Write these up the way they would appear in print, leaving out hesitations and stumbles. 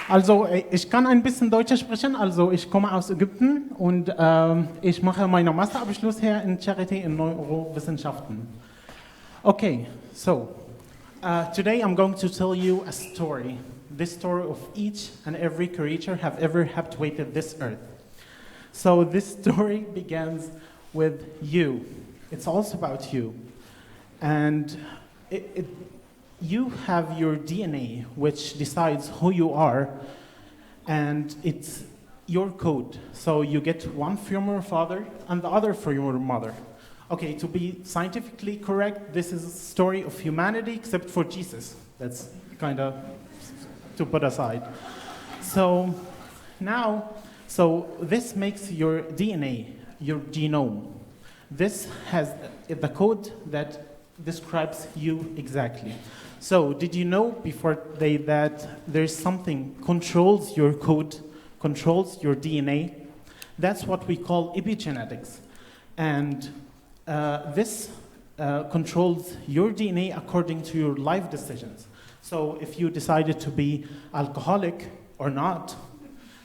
Also, ich kann ein bisschen Deutsch sprechen. Also, ich komme aus Ägypten und ich mache meinen Masterabschluss hier in Charité in Neurowissenschaften. Okay, so today I'm going to tell you a story. This story of each and every creature have ever habitated this earth. So this story begins with you. It's also about you. And you have your DNA, which decides who you are, and it's your code. So you get one from your father and the other from your mother. Okay, to be scientifically correct, this is a story of humanity except for Jesus. That's kind of to put aside. So now, this makes your DNA, your genome. This has the code that describes you exactly. So did you know before that there's something controls your code, controls your DNA? That's what we call epigenetics. And this controls your DNA according to your life decisions. So if you decided to be alcoholic or not,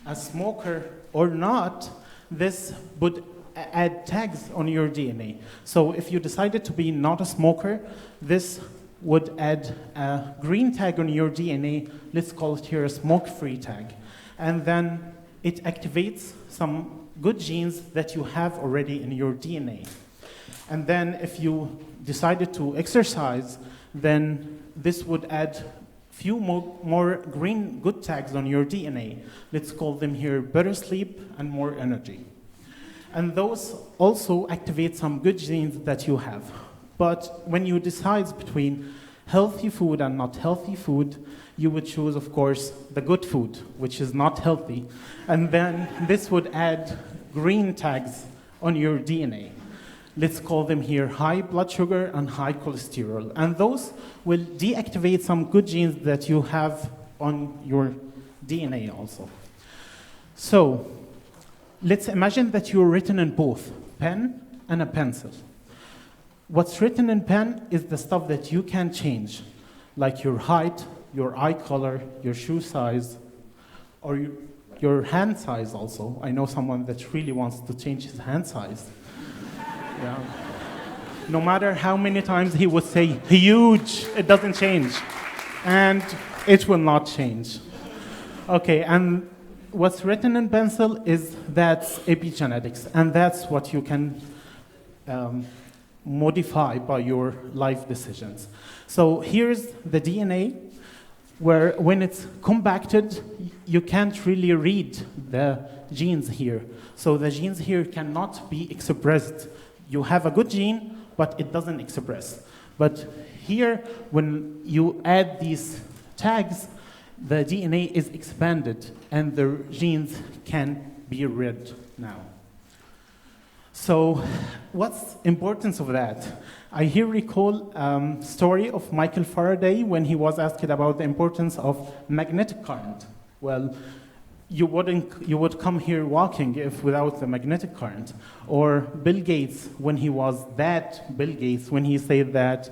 a smoker or not, this would add tags on your DNA. So if you decided to be not a smoker, this would add a green tag on your DNA. Let's call it here a smoke-free tag. And then it activates some good genes that you have already in your DNA. And then if you decided to exercise, then this would add few more green good tags on your DNA. Let's call them here better sleep and more energy. And those also activate some good genes that you have. But when you decide between healthy food and not healthy food, you would choose, of course, the good food, which is not healthy. And then this would add green tags on your DNA. Let's call them here high blood sugar and high cholesterol. And those will deactivate some good genes that you have on your DNA also. So let's imagine that you're written in both pen and a pencil. What's written in pen is the stuff that you can change, like your height, your eye color, your shoe size, or your hand size also. I know someone that really wants to change his hand size. Yeah. No matter how many times he would say huge, it doesn't change. And it will not change. Okay, and what's written in pencil is that's epigenetics, and that's what you can modify by your life decisions. So here's the DNA, where when it's compacted, you can't really read the genes here. So the genes here cannot be expressed. You have a good gene, but it doesn't express. But here, when you add these tags, the DNA is expanded, and the genes can be read now. So what's the importance of that? I here recall story of Michael Faraday when he was asked about the importance of magnetic current. Well, you would come here walking if without the magnetic current. Or Bill Gates, when he was that Bill Gates, when he said that,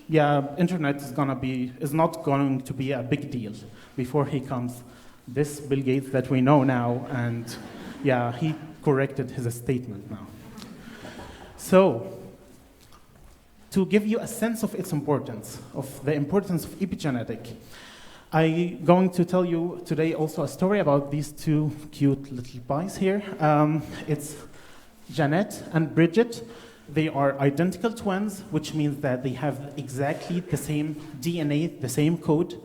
yeah, internet is not going to be a big deal. Before he comes, this Bill Gates that we know now, and yeah, he corrected his statement now. So, to give you a sense of its importance, of the importance of epigenetic, I'm going to tell you today also a story about these two cute little boys here. It's Janet and Bridget. They are identical twins, which means that they have exactly the same DNA, the same code,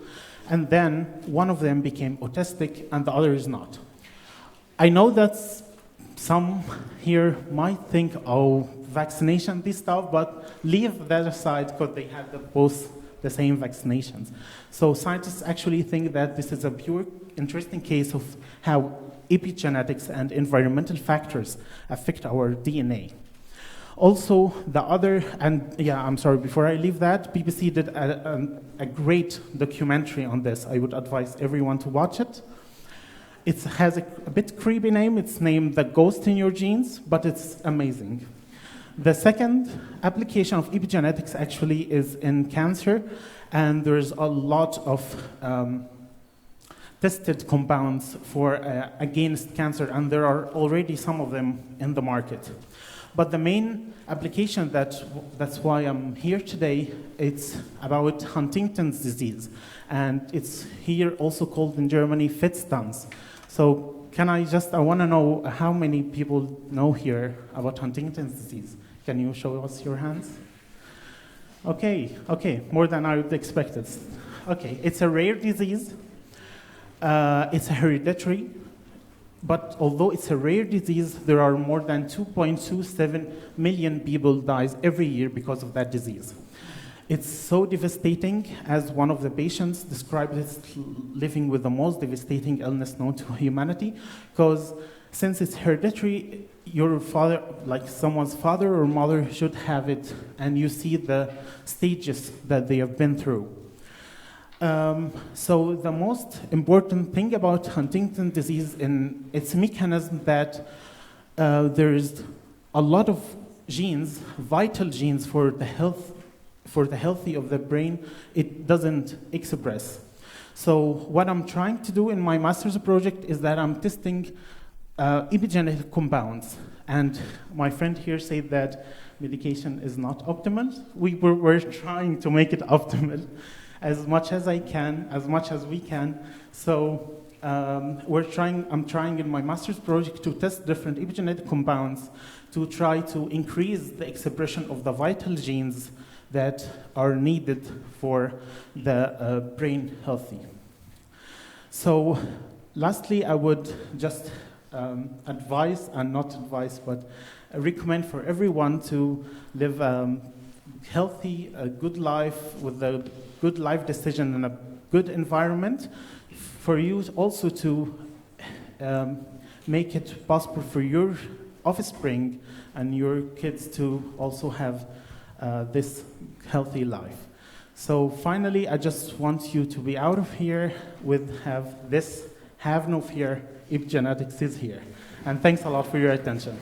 and then one of them became autistic and the other is not. I know that some here might think, oh, vaccination, this stuff, but leave that aside because they have both the same vaccinations. So scientists actually think that this is a pure interesting case of how epigenetics and environmental factors affect our DNA. Also, the other, and yeah, I'm sorry, before I leave that, BBC did a great documentary on this. I would advise everyone to watch it. It has a bit creepy name. It's named The Ghost in Your Genes, but it's amazing. The second application of epigenetics actually is in cancer, and there's a lot of tested compounds for against cancer, and there are already some of them in the market. But the main application that's why I'm here today, it's about Huntington's disease, and it's here also called in Germany Fitzstans. So I want to know how many people know here about Huntington's disease. Can you show us your hands? Okay, more than I would expect it. Okay, it's a rare disease. It's a hereditary. But although it's a rare disease, there are more than 2.27 million people dies every year because of that disease. It's so devastating, as one of the patients described it, living with the most devastating illness known to humanity, because since it's hereditary, your father, like someone's father or mother, should have it, and you see the stages that they have been through. So the most important thing about Huntington's disease in its mechanism that there is a lot of genes, vital genes for the healthy of the brain, it doesn't express. So what I'm trying to do in my master's project is that I'm testing epigenetic compounds. And my friend here said that medication is not optimal. We're trying to make it optimal as much as I can, as much as we can. So I'm trying in my master's project to test different epigenetic compounds to try to increase the expression of the vital genes that are needed for the brain healthy. So lastly, I would just advise, and not advise, but recommend for everyone to live healthy, a good life with a good life decision and a good environment, for you also to make it possible for your offspring and your kids to also have this healthy life. So finally, I just want you to be out of here with have no fear, epigenetics is here. And thanks a lot for your attention.